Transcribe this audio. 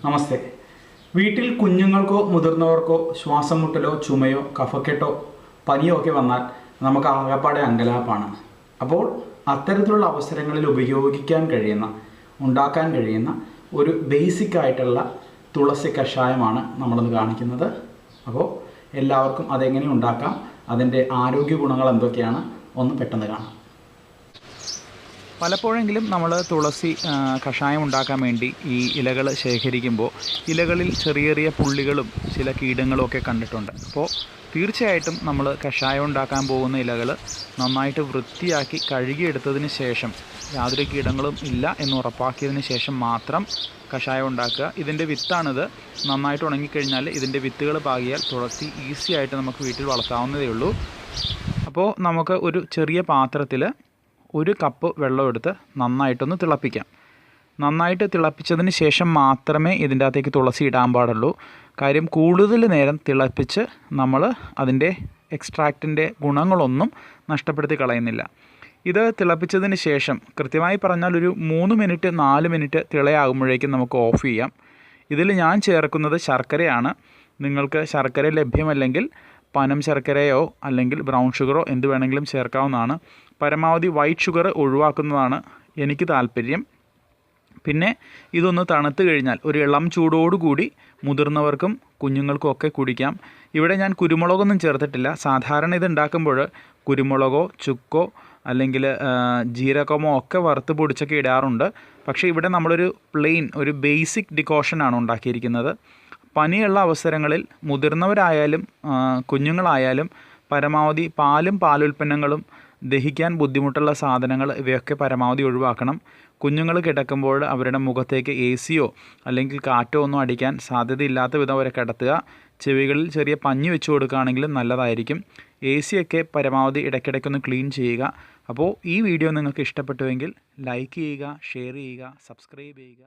നമസ്തേ. വീട്ടിൽ കുഞ്ഞുങ്ങൾക്കോ മുതിർന്നവർക്കോ ശ്വാസം മുട്ടലോ ചുമയോ കഫക്കെട്ടോ പനിയോ ഒക്കെ വന്നാൽ നമുക്ക് ആകപ്പാടെ അങ്കലാപ്പാണ്. അപ്പോൾ അത്തരത്തിലുള്ള അവസരങ്ങളിൽ ഉണ്ടാക്കാൻ കഴിയുന്ന ഒരു ബേസിക് ആയിട്ടുള്ള തുളസി കഷായമാണ് നമ്മളിന്ന് കാണിക്കുന്നത്. അപ്പോൾ എല്ലാവർക്കും അതെങ്ങനെ ഉണ്ടാക്കാം, അതിൻ്റെ ആരോഗ്യ ഗുണങ്ങൾ എന്തൊക്കെയാണ് ഒന്ന് പെട്ടെന്ന് കാണാം. പലപ്പോഴെങ്കിലും നമ്മൾ തുളസി കഷായം ഉണ്ടാക്കാൻ വേണ്ടി ഈ ഇലകൾ ശേഖരിക്കുമ്പോൾ ഇലകളിൽ ചെറിയ ചെറിയ പുള്ളികളും ചില കീടങ്ങളും ഒക്കെ കണ്ടിട്ടുണ്ട്. അപ്പോൾ തീർച്ചയായിട്ടും നമ്മൾ കഷായം ഉണ്ടാക്കാൻ പോകുന്ന ഇലകൾ നന്നായിട്ട് വൃത്തിയാക്കി കഴുകിയെടുത്തതിന് ശേഷം, യാതൊരു കീടങ്ങളും ഇല്ല എന്ന് ഉറപ്പാക്കിയതിന് ശേഷം മാത്രം കഷായം ഉണ്ടാക്കുക. ഇതിൻ്റെ വിത്താണിത്. നന്നായിട്ട് ഉണങ്ങിക്കഴിഞ്ഞാൽ ഇതിൻ്റെ വിത്തുകൾ പാകിയാൽ തുളസി ഈസി ആയിട്ട് നമുക്ക് വീട്ടിൽ വളർത്താവുന്നതേ ഉള്ളൂ. അപ്പോൾ നമുക്ക് ഒരു ചെറിയ പാത്രത്തിൽ 1 കപ്പ് വെള്ളം എടുത്ത് നന്നായിട്ടൊന്ന് തിളപ്പിക്കാം. നന്നായിട്ട് തിളപ്പിച്ചതിന് ശേഷം മാത്രമേ ഇതിൻ്റെ അകത്തേക്ക് തുളസി ഇടാൻ പാടുള്ളൂ. കാര്യം കൂടുതൽ നേരം തിളപ്പിച്ച് നമ്മൾ അതിൻ്റെ എക്സ്ട്രാക്റ്റിൻ്റെ ഗുണങ്ങളൊന്നും നഷ്ടപ്പെടുത്തി കളയുന്നില്ല. ഇത് തിളപ്പിച്ചതിന് ശേഷം കൃത്യമായി പറഞ്ഞാൽ ഒരു 3 മിനിറ്റ് 4 മിനിറ്റ് തിളയാകുമ്പോഴേക്കും നമുക്ക് ഓഫ് ചെയ്യാം. ഇതിൽ ഞാൻ ചേർക്കുന്നത് ശർക്കരയാണ്. നിങ്ങൾക്ക് ശർക്കര ലഭ്യമല്ലെങ്കിൽ പനം ശർക്കരയോ അല്ലെങ്കിൽ ബ്രൗൺ ഷുഗറോ എന്ത് വേണമെങ്കിലും ചേർക്കാവുന്നതാണ്. പരമാവധി വൈറ്റ് ഷുഗർ ഒഴിവാക്കുന്നതാണ് എനിക്ക് താല്പര്യം. പിന്നെ ഇതൊന്ന് തണുത്ത് കഴിഞ്ഞാൽ ഒരു ഇളം ചൂടോടുകൂടി മുതിർന്നവർക്കും കുഞ്ഞുങ്ങൾക്കും ഒക്കെ കുടിക്കാം. ഇവിടെ ഞാൻ കുരുമുളകൊന്നും ചേർത്തിട്ടില്ല. സാധാരണ ഇത് ഉണ്ടാക്കുമ്പോൾ കുരുമുളകോ ചുക്കോ അല്ലെങ്കിൽ ജീരകമോ ഒക്കെ വറുത്ത് പൊടിച്ചൊക്കെ ഇടാറുണ്ട്. പക്ഷേ ഇവിടെ നമ്മളൊരു ഒരു ബേസിക് ഡിക്കോഷനാണ് ഉണ്ടാക്കിയിരിക്കുന്നത്. പനിയുള്ള അവസരങ്ങളിൽ മുതിർന്നവരായാലും കുഞ്ഞുങ്ങളായാലും പരമാവധി പാലും പാലുൽപ്പന്നങ്ങളും ദഹിക്കാൻ ബുദ്ധിമുട്ടുള്ള സാധനങ്ങൾ ഇവയൊക്കെ പരമാവധി ഒഴിവാക്കണം. കുഞ്ഞുങ്ങൾ കിടക്കുമ്പോൾ അവരുടെ മുഖത്തേക്ക് AC അല്ലെങ്കിൽ കാറ്റോ ഒന്നും അടിക്കാൻ സാധ്യതയില്ലാത്ത വിധം അവരെ കിടത്തുക. ചെവികളിൽ ചെറിയ പഞ്ഞി വെച്ച് കൊടുക്കുകയാണെങ്കിലും നല്ലതായിരിക്കും. AC ഒക്കെ പരമാവധി ഇടയ്ക്കിടയ്ക്കൊന്ന് ക്ലീൻ ചെയ്യുക. അപ്പോൾ ഈ വീഡിയോ നിങ്ങൾക്ക് ഇഷ്ടപ്പെട്ടുവെങ്കിൽ ലൈക്ക് ചെയ്യുക, ഷെയർ ചെയ്യുക, സബ്സ്ക്രൈബ് ചെയ്യുക.